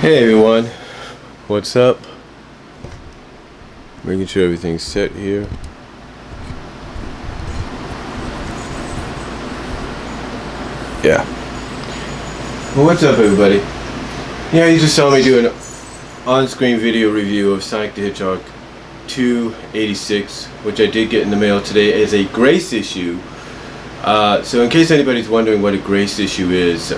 Hey everyone, what's up? Making sure everything's set here. Yeah. Well, what's up everybody? Yeah, you just saw me do an on-screen video review of Sonic the Hedgehog 286, which I did get in the mail today as a grace issue. So in case anybody's wondering what a grace issue is,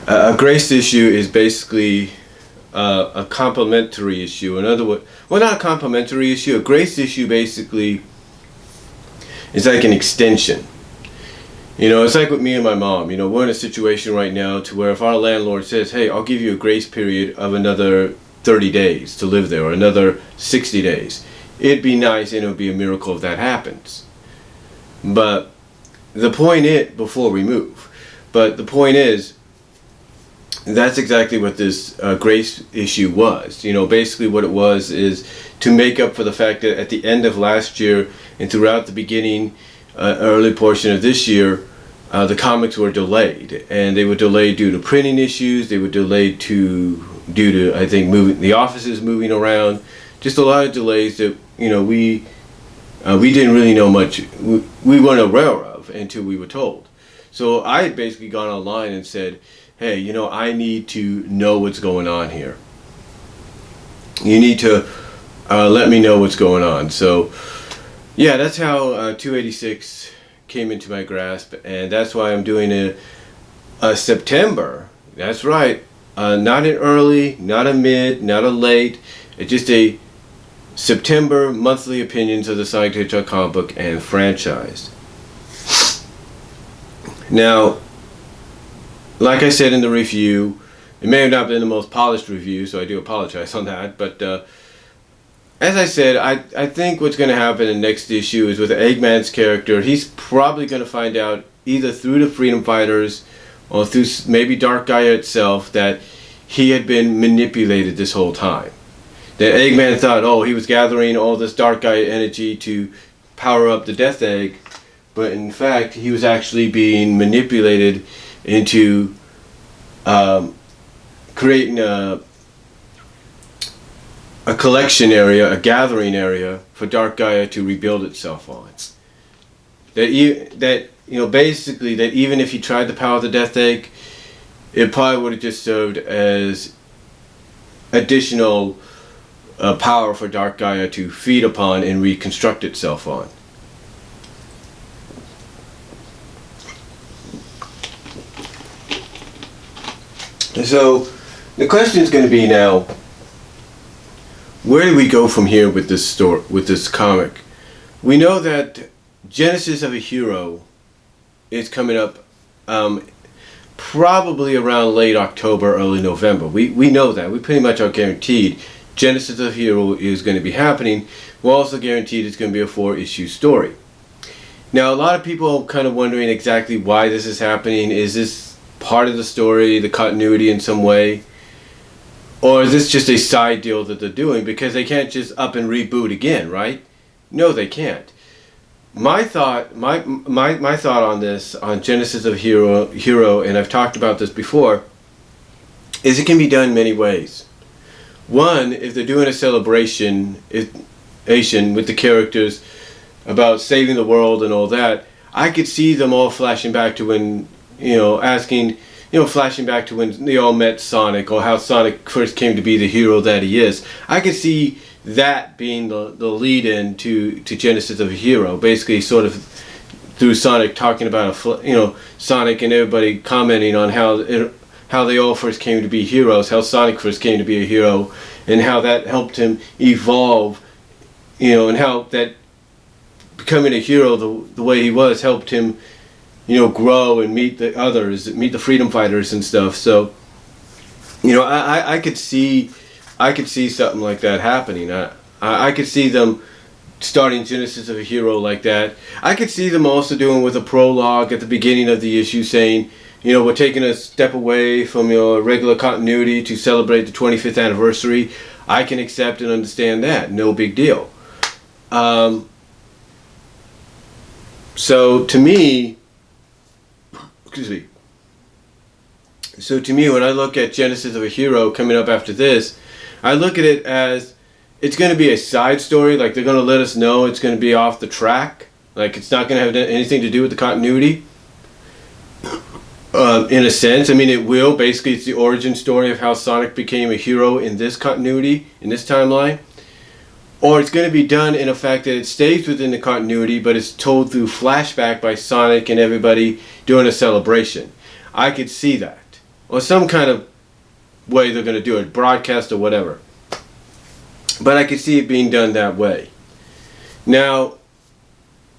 a grace issue is basically a complimentary issue. In other words, well, not a complimentary issue. A grace issue basically is like an extension. You know, it's like with me and my mom. You know, we're in a situation right now to where if our landlord says, "Hey, I'll give you a grace period of another 30 days to live there, or another 60 days," it'd be nice and it would be a miracle if that happens. But the point is, before we move, but the point is, that's exactly what this grace issue was. You know, basically what it was is to make up for the fact that at the end of last year and throughout the beginning, early portion of this year, the comics were delayed, and they were delayed due to printing issues. They were delayed due to I think moving the offices moving around, just a lot of delays that we didn't really know much. We weren't aware of until we were told. So I had basically gone online and said, "Hey, I need to know what's going on here. You need to let me know what's going on." So, yeah, that's how 286 came into my grasp, and that's why I'm doing a September. That's right, not an early, not a mid, not a late. It's just a September monthly opinions of the Sonic the Hedgehog comic book and franchise. Now, like I said in the review, it may have not been the most polished review, so I do apologize on that. But as I said, I think what's going to happen in the next issue is with Eggman's character, he's probably going to find out either through the Freedom Fighters or through maybe Dark Gaia itself that he had been manipulated this whole time. That Eggman thought, oh, he was gathering all this Dark Gaia energy to power up the Death Egg, but in fact he was actually being manipulated into creating a collection area, a gathering area for Dark Gaia to rebuild itself on. Basically that even if he tried to power the Death Egg, it probably would have just served as additional power for Dark Gaia to feed upon and reconstruct itself on. So the question is going to be now, where do we go from here with this story, with this comic? We know that Genesis of a Hero is coming up probably around late October, early November. We know that. We pretty much are guaranteed Genesis of a Hero is going to be happening. We're also guaranteed it's going to be a 4-issue story. Now, a lot of people are kind of wondering exactly why this is happening. Is this part of the story, the continuity in some way? Or is this just a side deal that they're doing because they can't just up and reboot again, right? No, they can't. My thought on this, on Genesis of Hero, and I've talked about this before, is it can be done many ways. One, if they're doing a celebration with the characters about saving the world and all that, I could see them all flashing back to when, flashing back to when they all met Sonic, or how Sonic first came to be the hero that he is. I could see that being the lead-in to Genesis of a Hero, basically sort of through Sonic talking about Sonic and everybody commenting on how they all first came to be heroes, how Sonic first came to be a hero, and how that helped him evolve, and how that becoming a hero the way he was helped him grow and meet the others, meet the Freedom Fighters and stuff. So, I could see something like that happening. I could see them starting Genesis of a Hero like that. I could see them also doing with a prologue at the beginning of the issue saying, we're taking a step away from your regular continuity to celebrate the 25th anniversary. I can accept and understand that. No big deal. So to me, excuse me, So to me, when I look at Genesis of a Hero coming up after this, I look at it as it's going to be a side story. Like they're going to let us know it's going to be off the track. Like it's not going to have anything to do with the continuity. In a sense, I mean, it will. Basically, it's the origin story of how Sonic became a hero in this continuity, in this timeline. Or it's going to be done in a fact that it stays within the continuity, but it's told through flashback by Sonic and everybody doing a celebration. I could see that. Or some kind of way they're going to do it, broadcast or whatever. But I could see it being done that way. Now,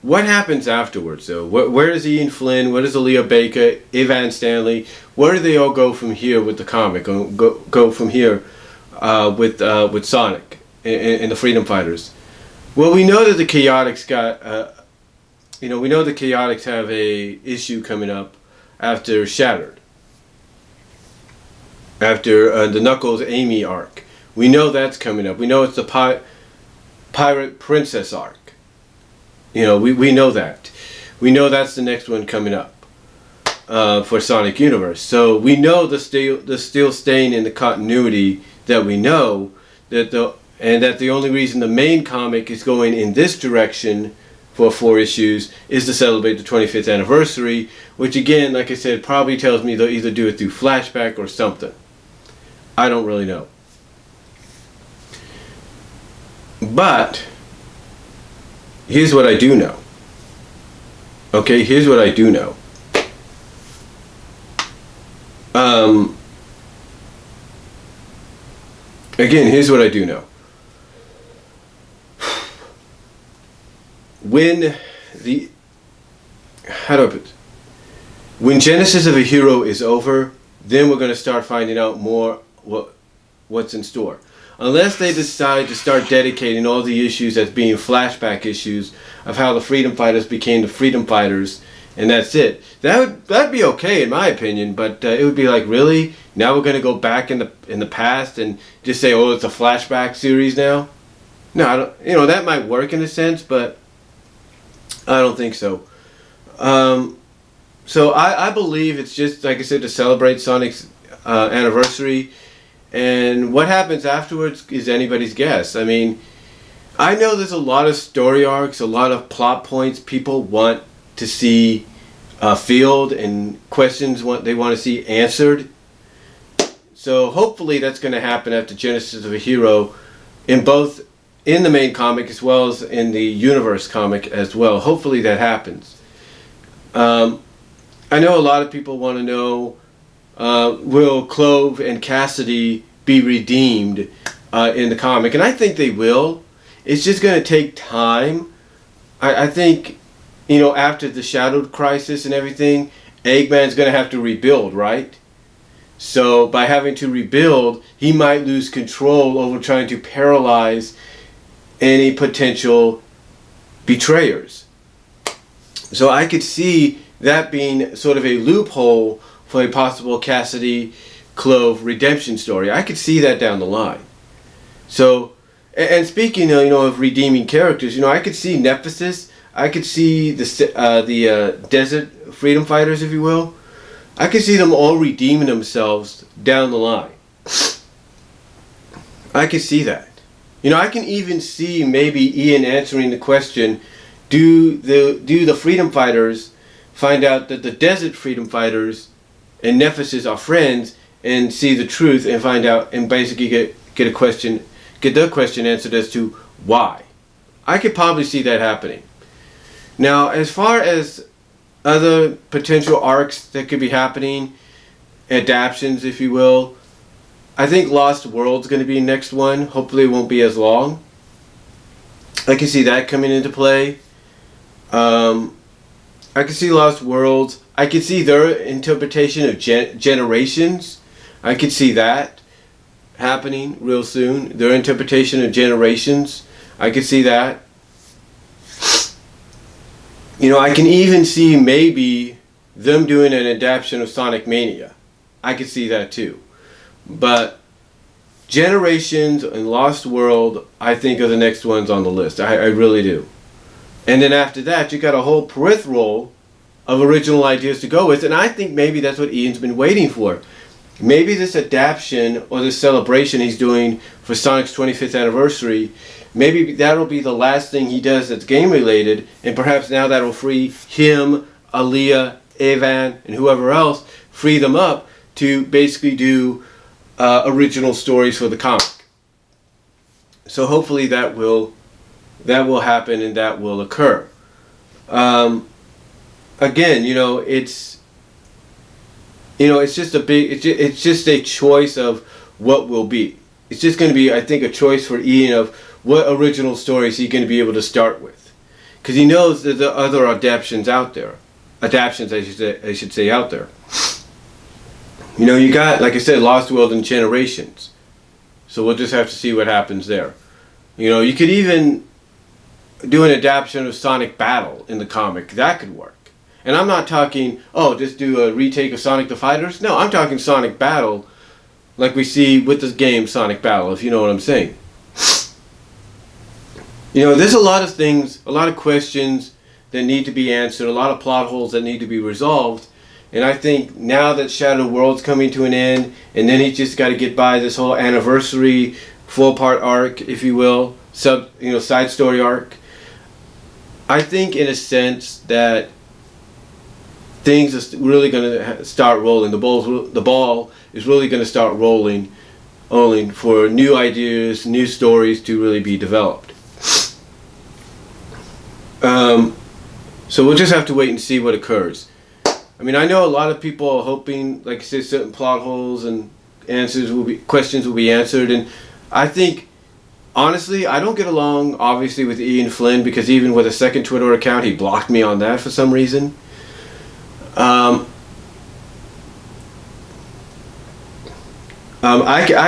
what happens afterwards, though? Where is Ian Flynn? Where does Aaliyah Baker, Evan Stanley? Where do they all go from here with the comic? Go from here with Sonic and the Freedom Fighters? Well, we know that the Chaotix we know the Chaotix have a issue coming up after Shattered. After the Knuckles Amy arc. We know that's coming up. We know it's the Pirate Princess arc. We know that. We know that's the next one coming up for Sonic Universe. So we know the still staying in the continuity that we know that the only reason the main comic is going in this direction for 4 issues is to celebrate the 25th anniversary, which again, like I said, probably tells me they'll either do it through flashback or something. I don't really know. But here's what I do know. Okay, here's what I do know. Again, here's what I do know. When when Genesis of a Hero is over, then we're going to start finding out more what's in store. Unless they decide to start dedicating all the issues as being flashback issues of how the Freedom Fighters became the Freedom Fighters, and that's it. That'd be okay in my opinion, but it would be like, really? Now we're going to go back in the past and just say, oh, it's a flashback series now? No, I don't. That might work in a sense, but I don't think so. So I believe it's just, like I said, to celebrate Sonic's anniversary. And what happens afterwards is anybody's guess. I mean, I know there's a lot of story arcs, a lot of plot points people want to see filled and questions they want to see answered. So hopefully that's going to happen after Genesis of a Hero in the main comic as well as in the Universe comic as well. Hopefully that happens. I know a lot of people want to know, will Clove and Cassidy be redeemed in the comic? And I think they will. It's just going to take time. I think, after the Shadowed Crisis and everything, Eggman's going to have to rebuild, right? So by having to rebuild, he might lose control over trying to paralyze any potential betrayers. So I could see that being sort of a loophole for a possible Cassidy Clove redemption story. I could see that down the line. So, and speaking of redeeming characters, I could see Nephesis. I could see the Desert Freedom Fighters, if you will. I could see them all redeeming themselves down the line. I could see that. I can even see maybe Ian answering the question, do the Freedom Fighters find out that the Desert Freedom Fighters and Nephesis are friends and see the truth and find out and basically get the question answered as to why. I could probably see that happening. Now, as far as other potential arcs that could be happening, adaptions, if you will, I think Lost World's going to be the next one. Hopefully it won't be as long. I can see that coming into play. I can see Lost Worlds. I could see their interpretation of Generations. I could see that happening real soon. Their interpretation of Generations. I could see that. I can even see maybe them doing an adaptation of Sonic Mania. I could see that too. But Generations and Lost World, I think, are the next ones on the list. I really do. And then after that, you got a whole peripheral of original ideas to go with. And I think maybe that's what Ian's been waiting for. maybe this adaptation or this celebration he's doing for Sonic's 25th anniversary, maybe that'll be the last thing he does that's game related, and perhaps now that'll free him, Aaliyah, Evan, and whoever else, free them up to basically do original stories for the comic. So hopefully that will happen and that will occur. Again, it's just it's just a choice of what will be. It's just going to be, I think, a choice for Ian of what original stories he's going to be able to start with, because he knows that there are other adaptations out there. Adaptations, I should say, out there. You got, like I said, Lost World and Generations. So we'll just have to see what happens there. You could even do an adaptation of Sonic Battle in the comic. That could work. And I'm not talking, just do a retake of Sonic the Fighters. No, I'm talking Sonic Battle like we see with this game Sonic Battle, if you know what I'm saying. There's a lot of things, a lot of questions that need to be answered, a lot of plot holes that need to be resolved. And I think now that Shadow World's coming to an end, and then he's just got to get by this whole anniversary 4-part arc, if you will, side story arc. I think in a sense that things are really going to start rolling. The ball is really going to start rolling for new ideas, new stories to really be developed. So we'll just have to wait and see what occurs. I mean, I know a lot of people are hoping, like I said, certain plot holes and questions will be answered, and I think, honestly, I don't get along, obviously, with Ian Flynn, because even with a second Twitter account, he blocked me on that for some reason. I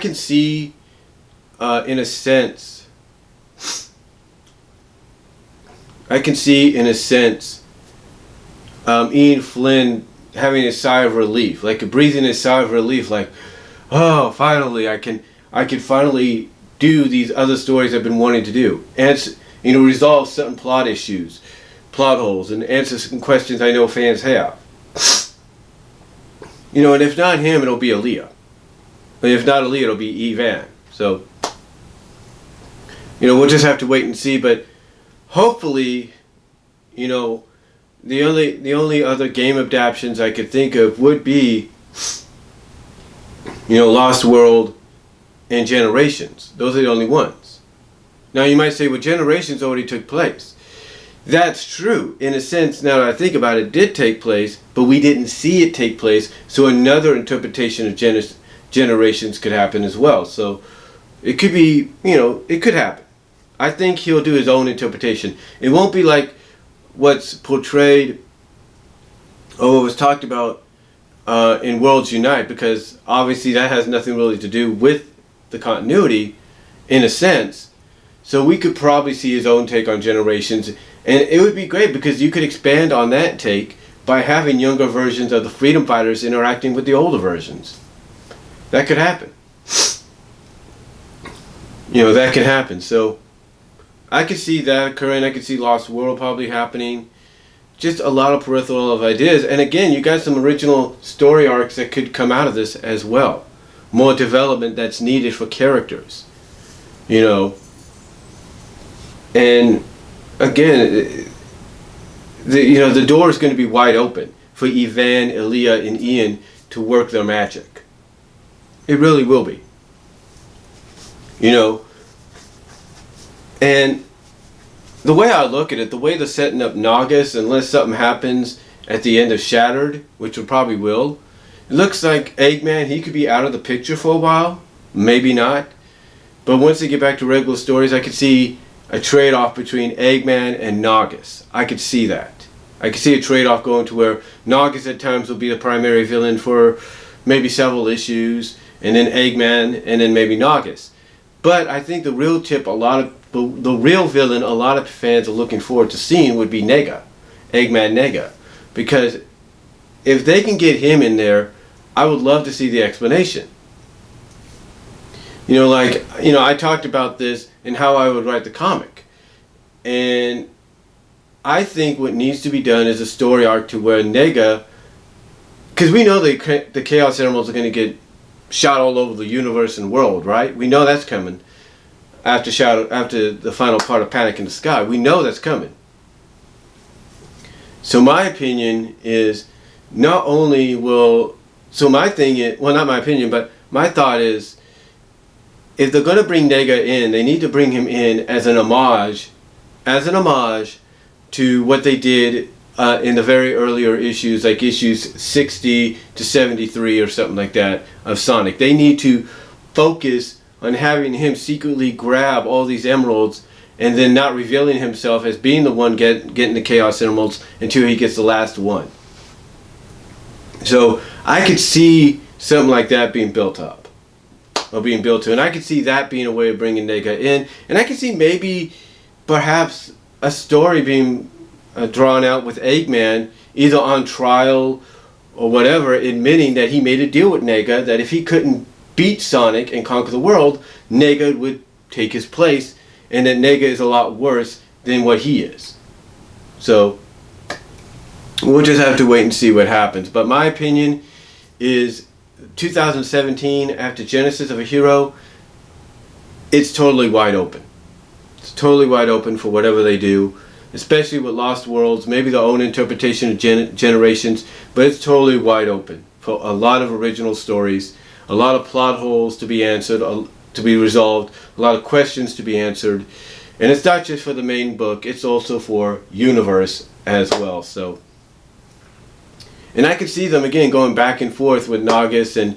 can see, in a sense, Ian Flynn having a sigh of relief, like breathing a sigh of relief, like, oh, finally, I can finally do these other stories I've been wanting to do, and resolve certain plot issues, plot holes, and answer some questions I know fans have. And if not him, it'll be Aaliyah. And if not Aaliyah, it'll be Evan. So, we'll just have to wait and see. But hopefully, the only other game adaptations I could think of would be, Lost World and Generations. Those are the only ones. Now you might say, well, Generations already took place. That's true. In a sense, now that I think about it, it did take place, but we didn't see it take place, so another interpretation of Generations could happen as well. So it could be, it could happen. I think he'll do his own interpretation. It won't be like what's portrayed or what was talked about in Worlds Unite, because obviously that has nothing really to do with the continuity in a sense. So we could probably see his own take on Generations, and it would be great because you could expand on that take by having younger versions of the Freedom Fighters interacting with the older versions. That could happen. That could happen. So I could see that occurring. I could see Lost World probably happening. Just a lot of peripheral of ideas. And again, you got some original story arcs that could come out of this as well. More development that's needed for characters. And again, the door is going to be wide open for Evan, Aaliyah, and Ian to work their magic. It really will be. And the way I look at it, the way they're setting up Nagas, unless something happens at the end of Shattered, which it probably will, it looks like Eggman, he could be out of the picture for a while. Maybe not. But once they get back to regular stories, I could see a trade-off between Eggman and Nagas. I could see that. I could see a trade-off going to where Nagas at times will be the primary villain for maybe several issues, and then Eggman, and then maybe Nagas. But I think the real the real villain a lot of fans are looking forward to seeing would be Nega. Eggman Nega. Because if they can get him in there, I would love to see the explanation. I talked about this and how I would write the comic. And I think what needs to be done is a story arc to where Nega, because we know the Chaos Emeralds are going to get shot all over the universe and world, right? We know that's coming after the final part of Panic in the Sky. We know that's coming. So my opinion is, not only will, so my thing is, well, not my opinion, but my thought is, if they're going to bring Nega in, they need to bring him in as an homage to what they did in the very earlier issues, like issues 60 to 73 or something like that of Sonic. They need to focus on having him secretly grab all these emeralds and then not revealing himself as being the one getting the Chaos Emeralds until he gets the last one. So I could see something like that being built up, or being built to, and I could see that being a way of bringing Nega in, and I could see maybe perhaps a story being drawn out with Eggman, either on trial or whatever, admitting that he made a deal with Nega, that if he couldn't beat Sonic and conquer the world, Nega would take his place, and that Nega is a lot worse than what he is. So we'll just have to wait and see what happens. But my opinion is 2017, after Genesis of a Hero, it's totally wide open. It's totally wide open for whatever they do, especially with Lost Worlds, maybe their own interpretation of Generations, but it's totally wide open for a lot of original stories, a lot of plot holes to be answered, to be resolved, a lot of questions to be answered. And it's not just for the main book, it's also for Universe as well. So, and I could see them again going back and forth with Naugus and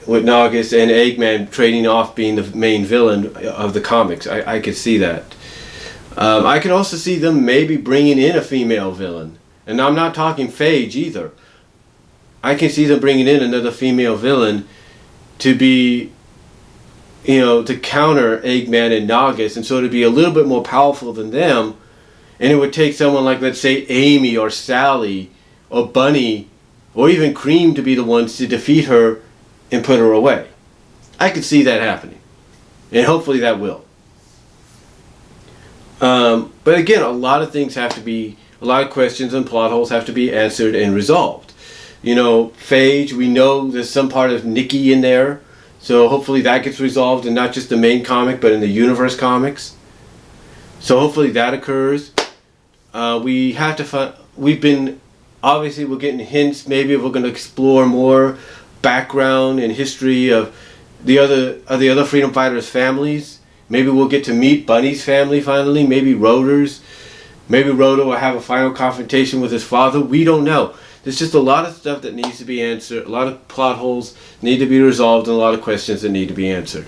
Eggman trading off being the main villain of the comics. I could see that. I could also see them maybe bringing in a female villain, and I'm not talking Phage either. I can see them bringing in another female villain to be, to counter Eggman and Naugus, and so to be a little bit more powerful than them. And it would take someone like, let's say, Amy or Sally or Bunny or even Cream to be the ones to defeat her and put her away. I could see that happening, and hopefully that will. But again, a lot of questions and plot holes have to be answered and resolved. Phage, we know there's some part of Nikki in there, so hopefully that gets resolved in not just the main comic, but in the Universe comics. So hopefully that occurs. We're getting hints, maybe we're going to explore more background and history of the other Freedom Fighters families. Maybe we'll get to meet Bunny's family finally, maybe Rotor's. Maybe Rotor will have a final confrontation with his father. We don't know. There's just a lot of stuff that needs to be answered, a lot of plot holes need to be resolved, and a lot of questions that need to be answered.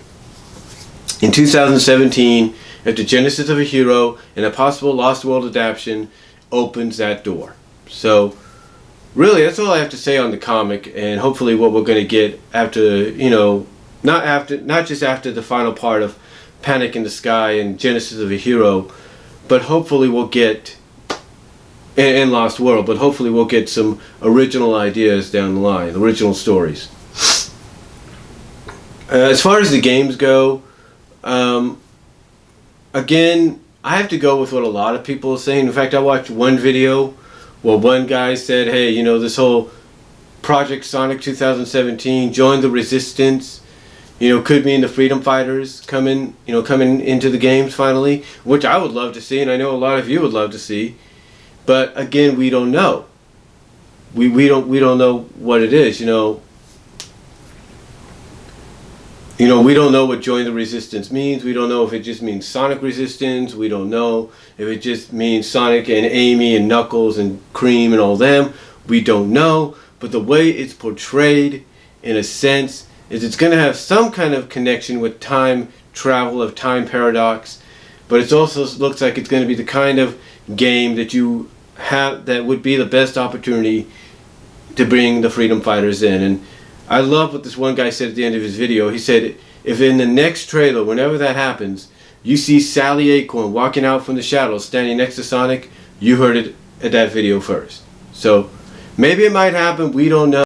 In 2017, after Genesis of a Hero and a possible Lost World adaptation opens that door. So really, that's all I have to say on the comic, and hopefully what we're going to get after, not just after the final part of Panic in the Sky and Genesis of a Hero, but hopefully we'll get in Lost World, but hopefully we'll get some original ideas down the line, original stories. As far as the games go, again, I have to go with what a lot of people are saying. In fact, I watched one video where one guy said, hey, this whole Project Sonic 2017, join the resistance, could mean the Freedom Fighters coming into the games finally, which I would love to see, and I know a lot of you would love to see. But again, we don't know. We don't know what it is. We don't know what join the resistance means. We don't know if it just means Sonic Resistance. We don't know if it just means Sonic and Amy and Knuckles and Cream and all them. We don't know. But the way it's portrayed, in a sense, is it's going to have some kind of connection with time travel, of time paradox. But it also looks like it's going to be the kind of game that would be the best opportunity to bring the Freedom Fighters in. And I love what this one guy said at the end of his video. He said, if in the next trailer, whenever that happens, you see Sally Acorn walking out from the shadows standing next to Sonic, you heard it at that video first. So maybe it might happen, we don't know.